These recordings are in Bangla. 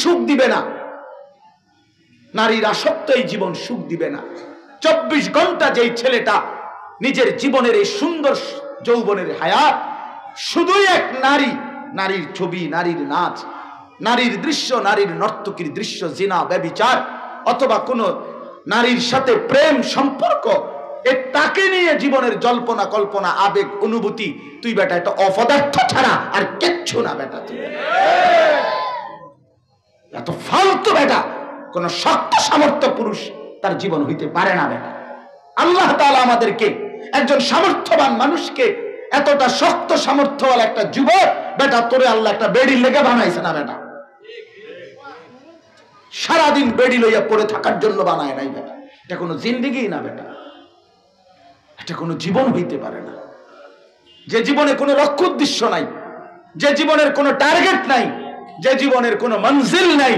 সুখ দিবে না, নারীর আসক্ত এই জীবন সুখ দিবে না। 24 ঘন্টা যেই ছেলেটা নিজের জীবনের এই সুন্দর যৌবনের হায়াত শুধুই এক নারী, নারীর ছবি, নারীর নাচ, নারীর দৃশ্য, নারীর নর্তকীর দৃশ্য, জিনা, ব্যভিচার অথবা কোন নারীর সাথে প্রেম সম্পর্ক, তাকে নিয়ে জীবনের জল্পনা কল্পনা, আবেগ, অনুভূতি, তুই বেটা এটা অপদার্থ ছাড়া আর কিচ্ছু না বেটা। তুই এত ফালতু বেটা, কোন শক্ত সামর্থ্য পুরুষ তার জীবন হইতে পারে না বেটা। আল্লাহ তাআলা আমাদেরকে একজন সামর্থ্যবান মানুষকে, এতটা শক্ত সামর্থ্যওয়ালা একটা যুবক বেটা তোরে আল্লাহ একটা বেড়ি লেগে বানাইছে না বেটা। সারাদিন বেড়ি লইয়া পড়ে থাকার জন্য বানায় নাই বেটা। এটা কোনো জিন্দেগি না বেটা, এটা কোনো জীবন হইতে পারে না। যে জীবনে কোনো লক্ষ্য উদ্দেশ্য নাই, যে জীবনের কোনো টার্গেট নাই, যে জীবনের কোনো মঞ্জিল নাই,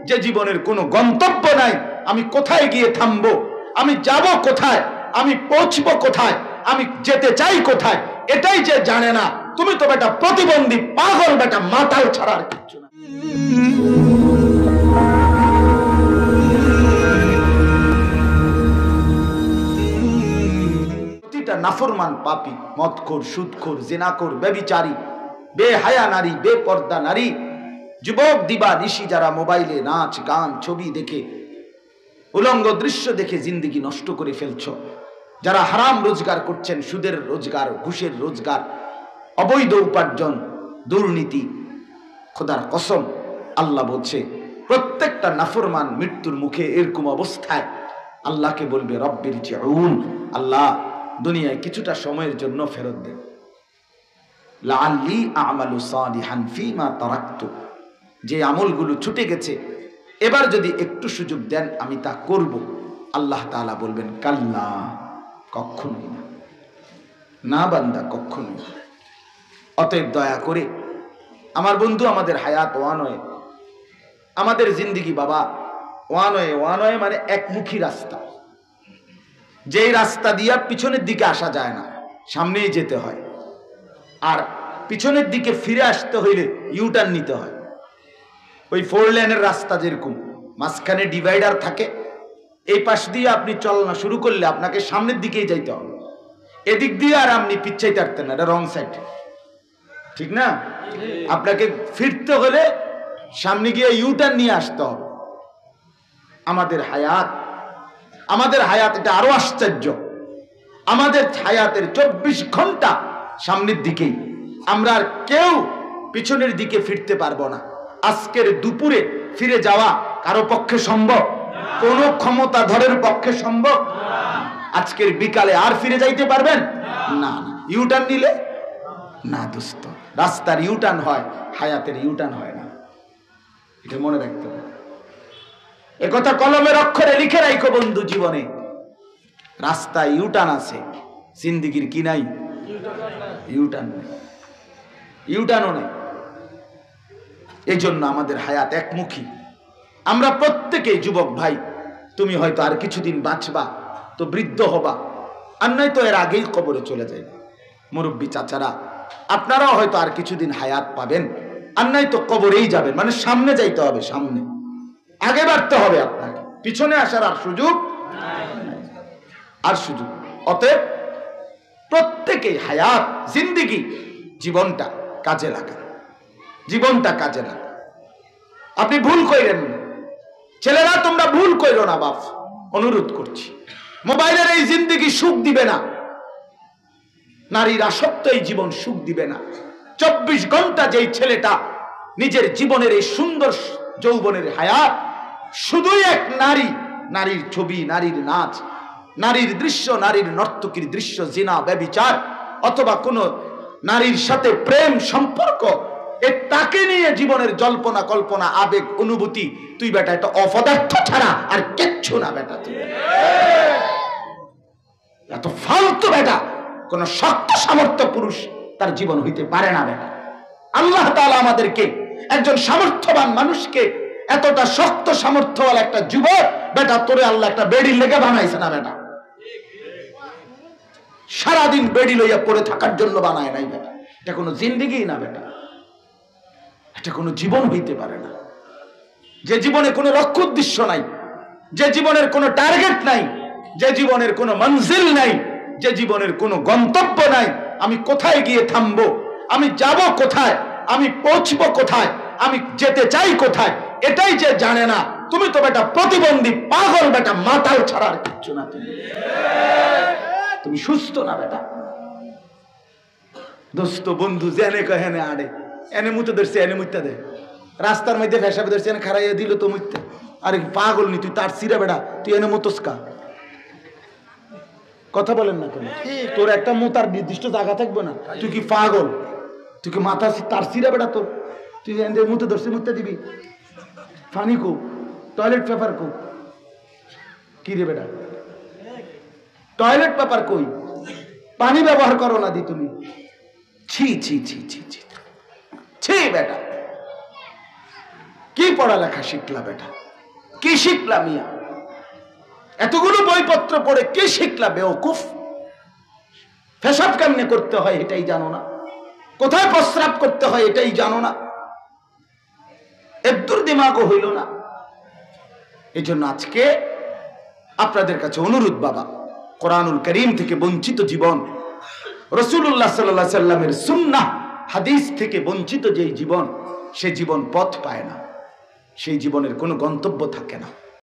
যে জীবনের কোনো গন্তব্য নাই, আমি কোথায় গিয়ে থামবো, আমি যাব কোথায়, আমি পৌঁছবো কোথায়, আমি যেতে চাই কোথায়, এটাই যে জানে না, তুমি তো বেটা প্রতিবন্ধী, পাগল বেটা, মাতাল ছাড়া আর কিচ্ছু না। প্রতিটা নাফরমান পাপী, মদখোর, সুদখোর, জিনাখোর, ব্যভিচারী, বেহায়া নারী, বেপর্দা নারী, যুবক দিবা নিশি যারা মোবাইলে নাচ, গান, ছবি দেখে, উলঙ্গ দৃশ্য দেখে জিন্দেগি নষ্ট করে ফেলছ, যারা হারাম রোজগার করছেন, সুদের রোজগার, ঘুষের রোজগার, অবৈধ উপার্জন, দুর্নীতি, খোদার কসম আল্লাহ বলছে প্রত্যেকটা নাফরমান মৃত্যুর মুখে এরকম অবস্থায় আল্লাহকে বলবে রব্বির জিউন, আল্লাহ দুনিয়ায় কিছুটা সময়ের জন্য ফেরত দেন, লাআল্লি আ'মালু সালিহান ফীমা তারাকতু, যে আমলগুলো ছুটে গেছে এবার যদি একটু সুযোগ দেন আমি তা করব। আল্লাহ তাআলা বলবেন কাল্লা, কখনোই না, না বান্দা কখনোই। অতএব দয়া করে আমার বন্ধু, আমাদের হায়াত ওয়ান ওয়ে, আমাদের জিন্দেগি বাবা ওয়ান ওয়ে। ওয়ান ওয়ে মানে একমুখী রাস্তা, যেই রাস্তা দিয়া পিছনের দিকে আসা যায় না, সামনেই যেতে হয়। আর পিছনের দিকে ফিরে আসতে হইলে ইউটার্ন নিতে হয়। ওই 4 লেনের রাস্তা যেরকম মাঝখানে ডিভাইডার থাকে, এই পাশ দিয়ে আপনি চলনা শুরু করলে আপনাকে সামনের দিকেই যাইতে হবে, এদিক দিয়ে আর আপনি পিছাইতে পারতেন না, এটা রং সাইড, ঠিক না? আপনাকে ফিরতে হলে সামনে গিয়ে ইউটার্ন নিয়ে আসতে হবে। আমাদের হায়াত এটা আরো আশ্চর্য। আমাদের হায়াতের 24 ঘন্টা সামনের দিকেই, আমরা আর কেউ পিছনের দিকে ফিরতে পারবো না। আজকের দুপুরে ফিরে যাওয়া কারো পক্ষে সম্ভব? কোন ক্ষমতাধরের পক্ষে সম্ভব? আজকের বিকালে আর ফিরে যাইতে পারবেন না? ইউটার্ন নিলে না দোস্ত, রাস্তার ইউটার্ন হয়, হায়াতের ইউটার্ন হয় না। এটা মনে রাখতে হবে, একথা কলমের অক্ষরে লিখে রাখো বন্ধু। জীবনে রাস্তায় ইউটার্ন আছে, জিন্দেগির কি নাই? ইউটার্ন নেই, ইউটার্নও নেই। এই জন্য আমাদের হায়াত একমুখী। আমরা প্রত্যেকেই যুবক ভাই, তুমি হয়তো আর কিছুদিন বাঁচবা, তো বৃদ্ধ হবা, আর নয়তো এর আগেই কবরে চলে যাবে। মুরব্বী চাচারা, আপনারাও হয়তো আর কিছুদিন হায়াত পাবেন, আর নয়তো কবরেই যাবেন। মানে সামনে যাইতে হবে, সামনে আগে বাড়তে হবে আপনাকে, পিছনে আসার আর সুযোগ আর সুযোগ। অতএব প্রত্যেকেই হায়াত, জিন্দেগি, জীবনটা কাজে লাগা, জীবনটা কাজে লাগা। আপনি ভুল কইরেন না ছেলেরা, তোমরা ভুল কইরো না বাপ, অনুরোধ করছি। মোবাইলের এই জিন্দেগি সুখ দিবে না, নারীর আসক্ত এই জীবন সুখ দিবে না। 24 ঘন্টা যেই ছেলেটা নিজের জীবনের এই সুন্দর যৌবনের হায়াত শুধুই এক নারী, নারীর ছবি, নারীর নাচ, নারীর দৃশ্য, নারীর নর্তকীর দৃশ্য, জিনা, ব্যভিচার অথবা কোন নারীর সাথে প্রেম সম্পর্ক, তাকে নিয়ে জীবনের জল্পনা কল্পনা, আবেগ, অনুভূতি, তুই বেটা এটা অপদার্থ ছাড়া আর কিচ্ছু না বেটা। তুই এত ফালতু বেটা, কোন শক্ত সামর্থ্য পুরুষ তার জীবন হইতে পারে না বেটা। আল্লাহ তাআলা আমাদেরকে একজন সামর্থ্যবান মানুষকে, এতটা শক্ত সামর্থ্যওয়ালা একটা যুবক বেটা তোরে আল্লাহ একটা বেড়ি লেগে বানাইছে না বেটা। সারাদিন বেড়ি লইয়া পড়ে থাকার জন্য বানায় নাই বেটা। এটা কোনো জিন্দেগি না বেটা, এটা কোনো জীবন হইতে পারে না। যে জীবনে কোনো লক্ষ্য উদ্দেশ্য নাই, যে জীবনের কোনো টার্গেট নাই, যে জীবনের কোনো মঞ্জিল নাই, যে জীবনের কোনো গন্তব্য নাই, আমি কোথায় গিয়ে থামবো, আমি যাব কোথায়, আমি পৌঁছবো কোথায়, আমি যেতে চাই কোথায়, এটাই যে জানে না, তুমি তো বেটা প্রতিবন্ধী, পাগল বেটা, মাতাল ছাড়ার কিচ্ছু না। তুমি সুস্থ না বেটা। দোস্ত বন্ধু জেনে কহেনে আড়ে এনে মুতে ধরছে, এনে মুতে দে, রাস্তার মধ্যে ফেসাবে ধরছে, এনে খারাইয়া দিল তো মুতে। আরে পাগল নি তুই, তার সিরা বেটা, তুই এনে মুতোস কা? কথা বলেন না কেন? তোর একটা মুতার নির্দিষ্ট জায়গা থাকবে না? তুই কি পাগল? তুই কি মাথা তার সিরা বেটা তোর? তুই এনে মুতে ধরছে, মুতে দিবি? পানি কো, টয়লেট পেপার কো, কি রে বেটা? টয়লেট পেপার কই? পানি ব্যবহার করো না দি তুমি? ছি ছি ছি ছি ছি ছি বেটা, কি পড়ালেখা শিখলা বেটা? কি শিখলা মিয়া? এতগুলো বইপত্র পড়ে কি শিখলা বেওকুফ? পেশাব কেমনে করতে হয় এটাই জানো না, কোথায় প্রস্রাব করতে হয় এটাই জানো না, একদূর দিমাগও হইল না। এই জন্য আজকে আপনাদের কাছে অনুরোধ, বাবা, কোরআনুল কারীম থেকে বঞ্চিত জীবন, রাসূলুল্লাহ সাল্লাল্লাহু আলাইহি সাল্লামের সুন্নাহ হাদিস থেকে বঞ্চিত যেই জীবন, সে জীবন পথ পায় না, সেই জীবনের কোনো গন্তব্য থাকে না।